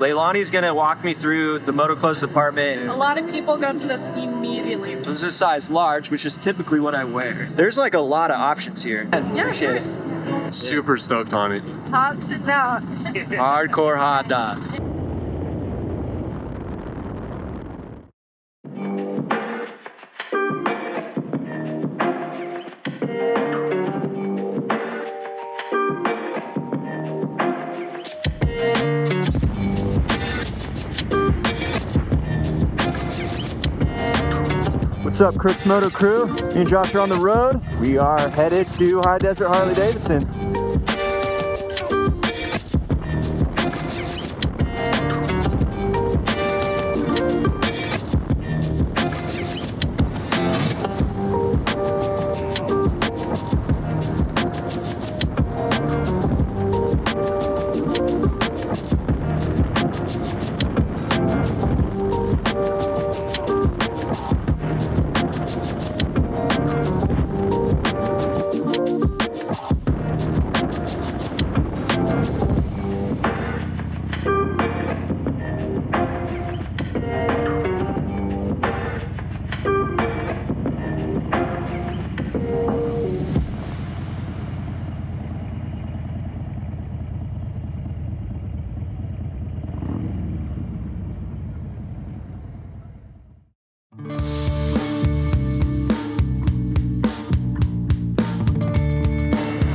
Leilani's gonna walk me through the Motorclothes department. A lot of people go to this immediately. This is size large, which is typically what I wear. There's like a lot of options here. Yeah, sure. Super stoked on it. HAWGS and nuts. Hardcore hot dogs. What's up, CROOKS Moto crew? Me and Josh are on the road. We are headed to High Desert Harley Davidson.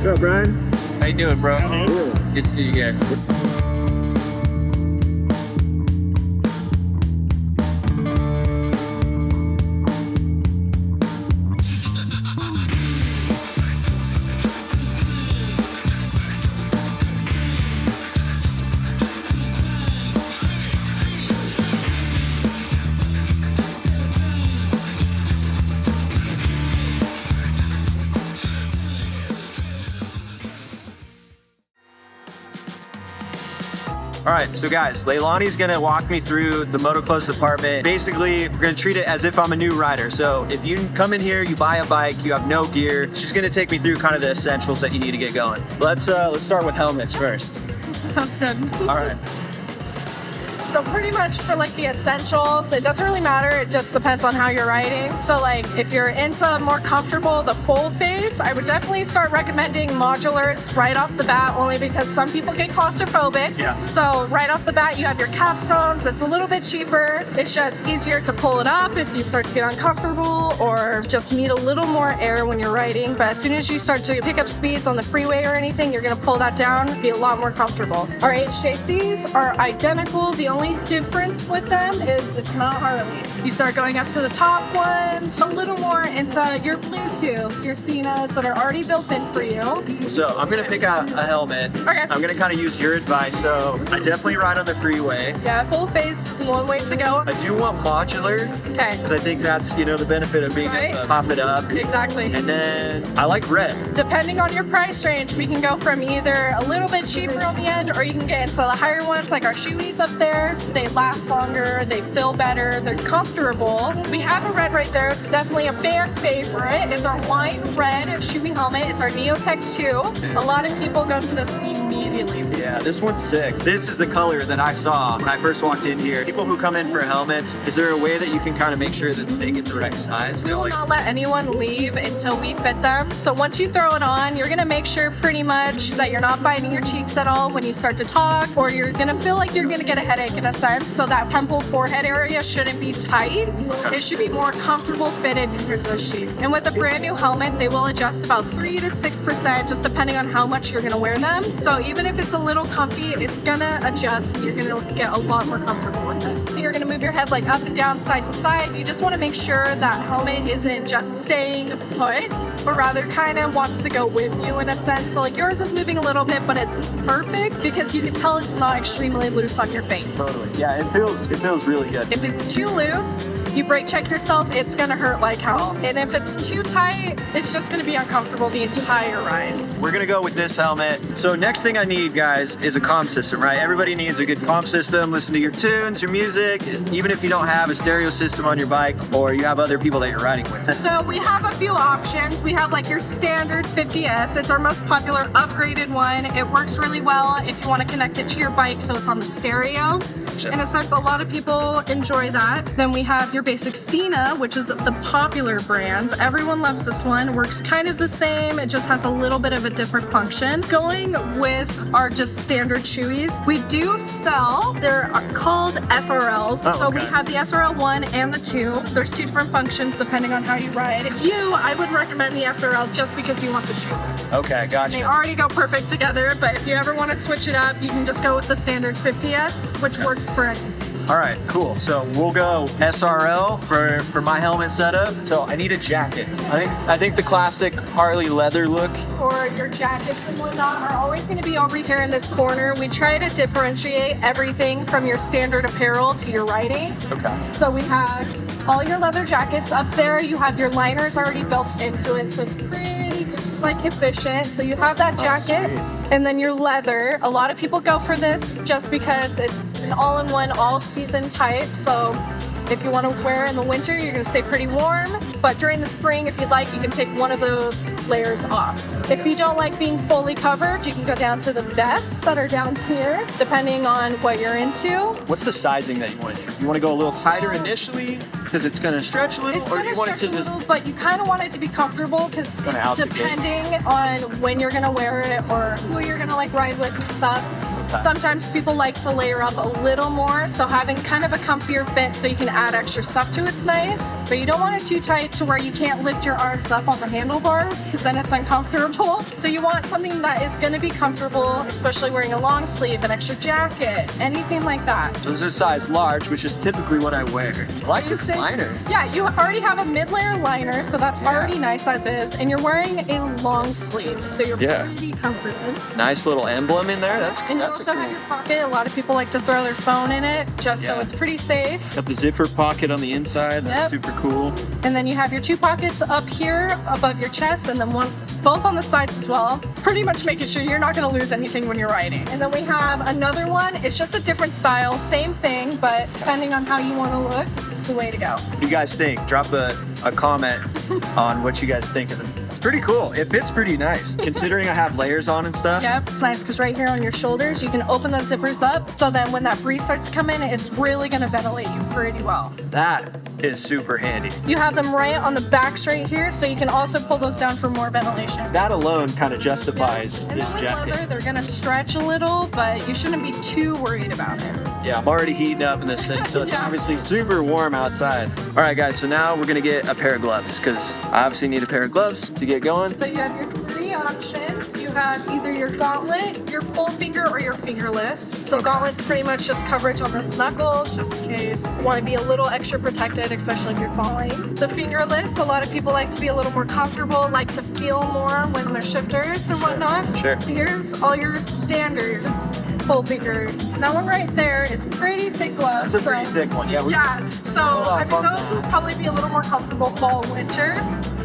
What's up, Brian? How you doing, bro? Good to see you guys. All right, so guys, Leilani's gonna walk me through the Motorclothes department. Basically, we're gonna treat it as if I'm a new rider. So if you come in here, you buy a bike, you have no gear, she's gonna take me through kind of the essentials that you need to get going. Let's start with helmets first. Sounds good. All right. So pretty much for like the essentials, it doesn't really matter. It just depends on how you're riding. So like if you're into more comfortable, the full face, I would definitely start recommending modulars right off the bat, only because some people get claustrophobic. Yeah. So right off the bat, you have your capstones. It's a little bit cheaper. It's just easier to pull it up if you start to get uncomfortable or just need a little more air when you're riding. But as soon as you start to pick up speeds on the freeway or anything, you're gonna pull that down, be a lot more comfortable. Our HJCs are identical. The only difference with them is it's not Harleys. You start going up to the top ones, a little more into your Bluetooths, your Cenas that are already built in for you. So I'm gonna pick out a helmet. Okay. I'm gonna kind of use your advice. So I definitely ride on the freeway. Yeah, full face is one way to go. I do want modulars. Okay. Because I think that's, you know, the benefit of being able to pop it up. Exactly. And then I like red. Depending on your price range, we can go from either a little bit cheaper on the end, or you can get into the higher ones like our shoeies up there. They last longer, they feel better, they're comfortable. We have a red right there. It's definitely a fan favorite. It's our wine red shoey helmet. It's our Neotech 2. A lot of people go to this immediately. Yeah, this one's sick. This is the color that I saw when I first walked in here. People who come in for helmets, is there a way that you can kind of make sure that they get the right size? We will not let anyone leave until we fit them. So once you throw it on, you're gonna make sure pretty much that you're not biting your cheeks at all when you start to talk, or you're gonna feel like you're gonna get a headache in a sense. So that temple forehead area shouldn't be tight. It should be more comfortable fitted for those shoes. And with a brand new helmet, they will adjust about 3 to 6%, just depending on how much you're gonna wear them. So even if it's a little comfy, it's gonna adjust. You're gonna get a lot more comfortable with it. You're gonna move your head like up and down, side to side. You just wanna make sure that helmet isn't just staying put, but rather kind of wants to go with you in a sense. So like yours is moving a little bit, but it's perfect because you can tell it's not extremely loose on your face. Totally. Yeah, it feels really good. If it's too loose, you brake check yourself, it's gonna hurt like hell. And if it's too tight, it's just gonna be uncomfortable the entire ride. We're gonna go with this helmet. So next thing I need, guys, is a comm system, right? Everybody needs a good comm system. Listen to your tunes, your music, even if you don't have a stereo system on your bike or you have other people that you're riding with. So we have a few options. we have like your standard 50S. It's our most popular upgraded one. It works really well if you want to connect it to your bike so it's on the stereo. In a sense, a lot of people enjoy that. Then we have your basic Cena, which is the popular brand. Everyone loves this one. Works kind of the same. It just has a little bit of a different function. Going with our just standard Chewies, we do sell, they're called SRLs. Oh, so okay. we have the SRL 1 and the 2. There's 2 different functions depending on how you ride. I would recommend the SRL just because you want the shoe. Okay, gotcha. They already go perfect together, but if you ever want to switch it up, you can just go with the standard 50S, which works for anything. All right, cool. So we'll go SRL for my helmet setup. So I need a jacket. I think the classic Harley leather look. Or your jackets and whatnot are always going to be over here in this corner. We try to differentiate everything from your standard apparel to your riding. Okay. So we have all your leather jackets up there. You have your liners already built into it, so it's pretty like efficient. So you have that jacket and then your leather. A lot of people go for this just because it's an all-in-one, all-season type. So if you want to wear it in the winter, you're going to stay pretty warm. But during the spring, if you'd like, you can take one of those layers off. If you don't like being fully covered, you can go down to the vests that are down here, depending on what you're into. What's the sizing that you want to do? You want to go a little tighter initially because it's going to stretch a little, It's or going do to you want it stretch to a just? little, but you kind of want it to be comfortable because Kinda out the gate. depending on when you're going to wear it or who you're going to like ride with and stuff. Sometimes people like to layer up a little more, so having kind of a comfier fit so you can add extra stuff to it's nice, but you don't want it too tight to where you can't lift your arms up on the handlebars because then it's uncomfortable. So you want something that is going to be comfortable, especially wearing a long sleeve, an extra jacket, anything like that. So this is size large, which is typically what I wear. I like this liner. Yeah, you already have a mid-layer liner, so that's already nice as is, and you're wearing a long sleeve, so you're pretty comfortable. Nice little emblem in there. That's And you also have your pocket. A lot of people like to throw their phone in it just so it's pretty safe. Got the zipper pocket on the inside. That's super cool. And then you have your 2 pockets up here above your chest and then both on the sides as well. Pretty much making sure you're not going to lose anything when you're riding. And then we have another one. It's just a different style, same thing, but depending on how you want to look, it's the way to go. What do you guys think? Drop a comment on what you guys think of it. It's pretty cool. It fits pretty nice considering I have layers on and stuff. Yep, it's nice because right here on your shoulders, you can open those zippers up. So then when that breeze starts to come in, it's really going to ventilate you pretty well. That is super handy. You have them right on the backs right here, so you can also pull those down for more ventilation. That alone kind of justifies And this then with jacket. leather, they're going to stretch a little, but you shouldn't be too worried about it. Yeah, I'm already heating up in this thing, so it's obviously super warm outside. All right, guys, so now we're gonna get a pair of gloves because I obviously need a pair of gloves to get going. So you have your 3 options. You have either your gauntlet, your full finger, or your fingerless. So gauntlet's pretty much just coverage on those knuckles, just in case you want to be a little extra protected, especially if you're falling. The fingerless, a lot of people like to be a little more comfortable, like to feel more when they're shifters or whatnot. Sure. Here's all your standard full fingers. That one right there is pretty thick gloves. That's a pretty thick one. Yeah. So I mean, those would probably be a little more comfortable fall, winter.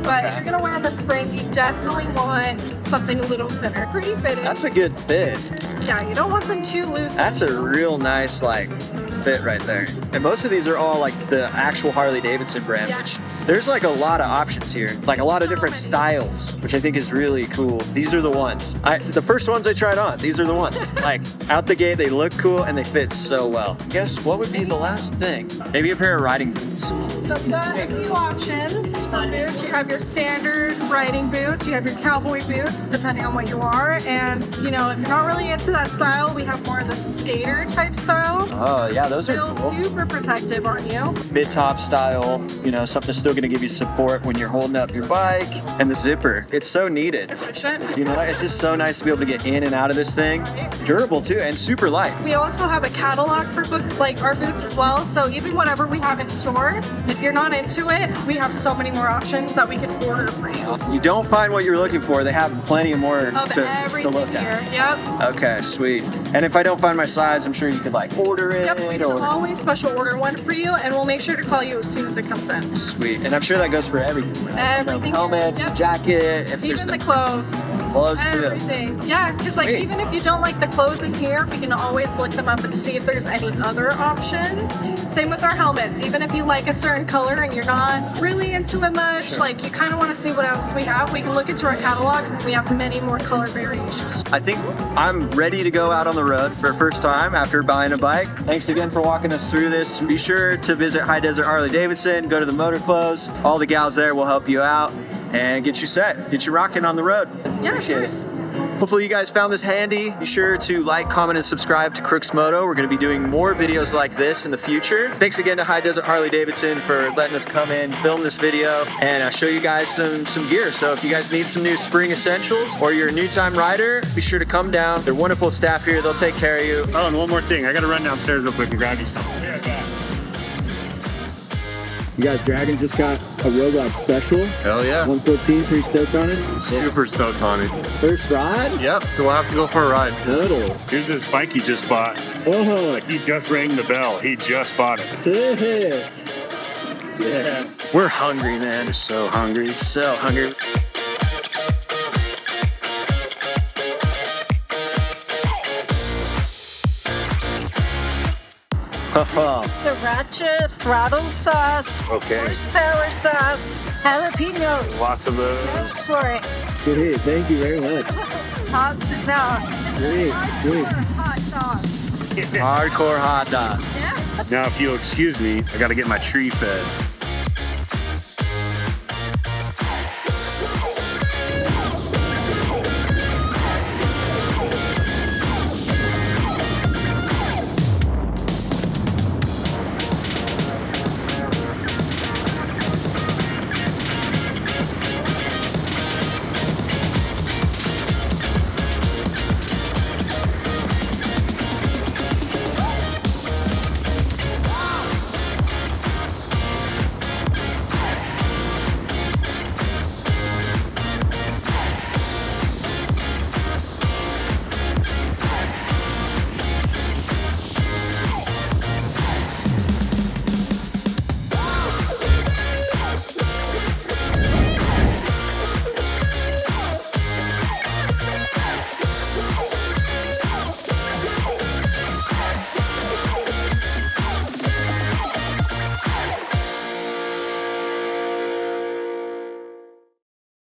But if you're gonna wear in the spring, you definitely want something a little thinner. Pretty fitted. That's a good fit. Yeah, you don't want them too loose. That's a real nice fit right there. And most of these are all like the actual Harley Davidson brand, which there's like a lot of options here, like a lot of different styles, which I think is really cool. These are the ones. The first ones I tried on, these are the ones. Like out the gate, they look cool and they fit so well. Guess what would be the last thing? Maybe a pair of riding boots. So you've got a few options for boots. You have your standard riding boots, you have your cowboy boots, depending on what you are. And you know, if you're not really into that style, we have more of the skater type style. Oh yeah, those are Still cool. super protective on you. Mid-top style, you know, something that's still gonna give you support when you're holding up your bike. And the zipper, it's so needed. Efficient. You know, it's just so nice to be able to get in and out of this thing. Durable too, and super light. We also have a catalog for our boots as well. So even whatever we have in store, if you're not into it, we have so many more options that we can order for you. You don't find what you're looking for, they have plenty more Of to everything look here. at. Yep. Okay, sweet. And if I don't find my size, I'm sure you could like order it. Yep, we can always special order one for you, and we'll make sure to call you as soon as it comes in. Sweet. And I'm sure that goes for everything. Right? Everything. Helmet, Yep. jacket, if Even the there's clothes. clothes too. Everything. Yeah, because like Sweet. even if you don't like the clothes in here, we can always look them up and see if there's any other options. Same with our helmets. Even if you like a certain color and you're not really into it much, like you kind of want to see what else we have, we can look into our catalogs and we have many more color variations. I think I'm ready to go out on the road for the first time after buying a bike. Thanks again for walking us through this. Be sure to visit High Desert Harley Davidson, go to the Motorclothes. All the gals there will help you out and get you set, get you rocking on the road. Yeah, Appreciate of course. it. Hopefully you guys found this handy. Be sure to like, comment, and subscribe to CROOKS MOTO. We're going to be doing more videos like this in the future. Thanks again to High Desert Harley Davidson for letting us come in, film this video, and show you guys some gear. So if you guys need some new spring essentials or you're a new time rider, be sure to come down. They're wonderful staff here. They'll take care of you. Oh, and one more thing. I got to run downstairs real quick and grab you something. You guys, Dragons just got a Roblox special. Hell yeah. 114, pretty stoked on it. Super stoked on it. First ride? Yep. So we'll have to go for a ride. Total. Here's this bike he just bought. Oh, He just rang the bell. He just bought it. sick. Yeah. We're hungry, man. So hungry. So hungry. Sriracha, throttle sauce, Okay. horsepower sauce, jalapeno. Lots of those. Go for it. Sweet, thank you very much. HAWGS and dogs. Sweet, sweet. Hot dogs. Hardcore hot dogs. Now, if you'll excuse me, I got to get my tree fed.